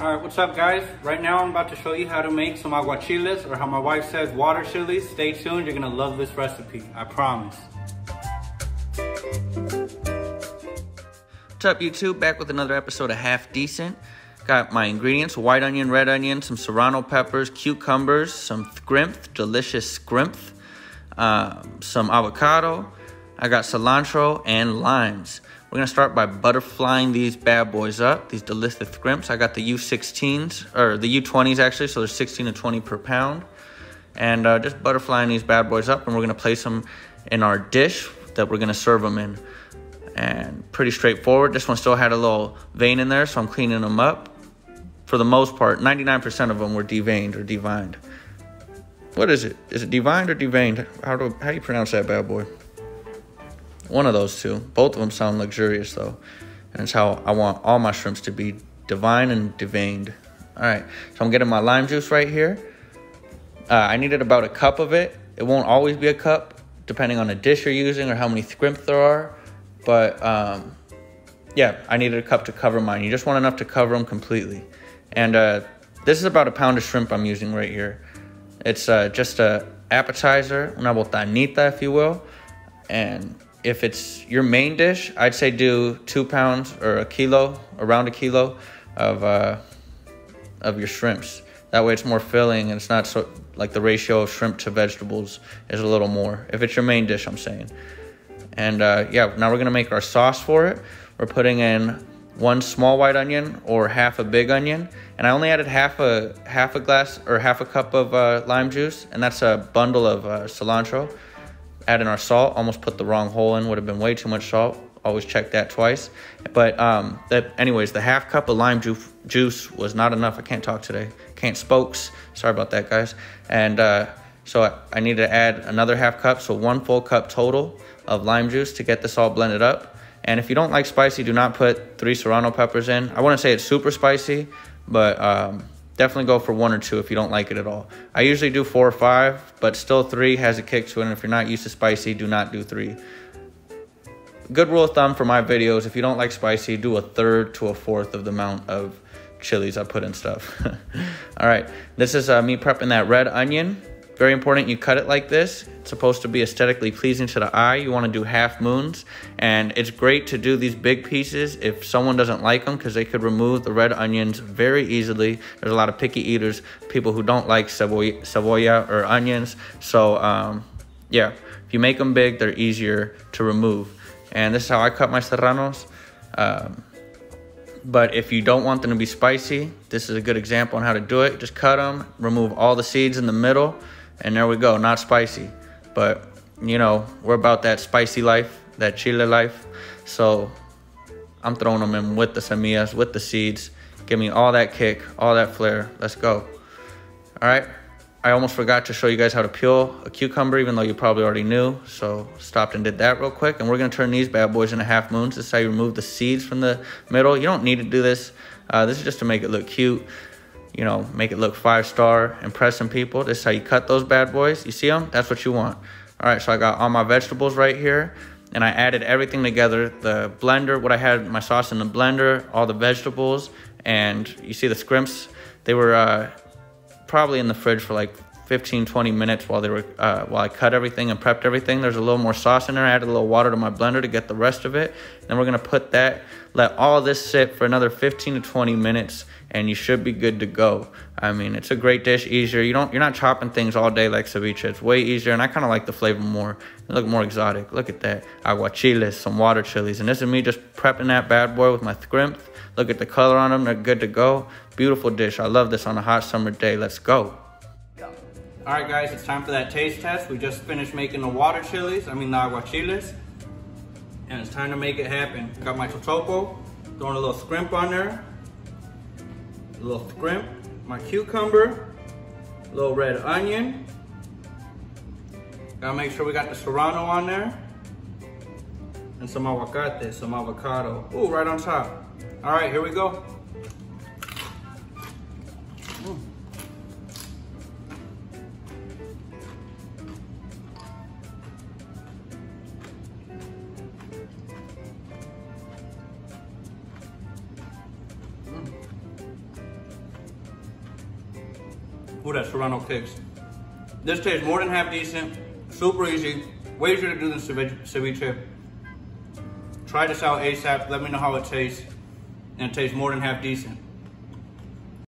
Alright, what's up guys? Right now I'm about to show you how to make some aguachiles, or how my wife says, water chilies. Stay tuned, you're gonna love this recipe, I promise. What's up YouTube? Back with another episode of Half Decent. Got my ingredients: white onion, red onion, some serrano peppers, cucumbers, some scrimp, delicious scrimp, some avocado. I got cilantro and limes. We're gonna start by butterflying these bad boys up, these delicious scrimps. I got the U16s, or the U20s actually, so there's 16 to 20 per pound. And just butterflying these bad boys up, and we're gonna place them in our dish that we're gonna serve them in. And pretty straightforward. This one still had a little vein in there, so I'm cleaning them up. For the most part, 99% of them were deveined or devined. What is it? Is it devined or deveined? How do you pronounce that bad boy? One of those two. Both of them sound luxurious though. And it's how I want all my shrimps to be: divine and deveined. All right, so I'm getting my lime juice right here. I needed about a cup of it. It won't always be a cup, depending on the dish you're using or how many scrimp there are. But yeah, I needed a cup to cover mine. You just want enough to cover them completely. And this is about a pound of shrimp I'm using right here. It's just a appetizer, una botanita, if you will. And if it's your main dish, I'd say do 2 pounds or a kilo, around a kilo of your shrimps. That way it's more filling, and it's not so, like the ratio of shrimp to vegetables is a little more. If it's your main dish, I'm saying. And yeah, now we're gonna make our sauce for it. We're putting in 1 small white onion or half a big onion. And I only added half a glass or half a cup of lime juice, and that's a bundle of cilantro. Add in our salt. Almost put the wrong hole in, would have been way too much salt. Always check that twice. But anyways, the half cup of lime juice was not enough. I can't talk today. Can't spokes. Sorry about that, guys. And so I need to add another half cup, so 1 full cup total of lime juice to get this all blended up. And if you don't like spicy, do not put 3 serrano peppers in. I wouldn't say it's super spicy, but definitely go for 1 or 2 if you don't like it at all. I usually do 4 or 5, but still 3 has a kick to it. And if you're not used to spicy, do not do 3. Good rule of thumb for my videos: if you don't like spicy, do 1/3 to 1/4 of the amount of chilies I put in stuff. All right, this is me prepping that red onion. Very important, you cut it like this. It's supposed to be aesthetically pleasing to the eye. You want to do half moons, and it's great to do these big pieces if someone doesn't like them, because they could remove the red onions very easily. There's a lot of picky eaters, people who don't like cebolla or onions. So yeah, if you make them big, they're easier to remove. And this is how I cut my serranos. But if you don't want them to be spicy, this is a good example on how to do it. Just cut them, remove all the seeds in the middle, and there we go, not spicy. But, you know, we're about that spicy life, that chile life. So I'm throwing them in with the semillas, with the seeds. Give me all that kick, all that flair. Let's go. All right. I almost forgot to show you guys how to peel a cucumber, even though you probably already knew. So stopped and did that real quick. And we're going to turn these bad boys into half moons. This is how you remove the seeds from the middle. You don't need to do this. This is just to make it look cute. You know, make it look 5-star, impress some people. This is how you cut those bad boys. You see them? That's what you want. All right, so I got all my vegetables right here. And I added everything together. The blender, what I had, my sauce in the blender, all the vegetables. And you see the scrimps? They were probably in the fridge for like 15-20 minutes while I cut everything and prepped everything. There's a little more sauce in there. I added a little water to my blender to get the rest of it. Then we're gonna put that, let all this sit for another 15 to 20 minutes, and you should be good to go. I mean, it's a great dish, easier. You're not chopping things all day like ceviche. It's way easier, and I kind of like the flavor more. They look more exotic. Look at that. Aguachiles, some water chilies. And this is me just prepping that bad boy with my scrimp. Look at the color on them. They're good to go. Beautiful dish. I love this on a hot summer day. Let's go. All right guys, it's time for that taste test. We just finished making the water chilies, the aguachiles. And it's time to make it happen. Got my totopo, throwing a little scrimp on there. A little scrimp, my cucumber, a little red onion. Gotta make sure we got the serrano on there. And some aguacate, some avocado. Ooh, right on top. All right, here we go. Ooh, that serrano kicks. This tastes more than half decent, super easy, way easier to do than ceviche. Try this out ASAP, let me know how it tastes, and it tastes more than half decent.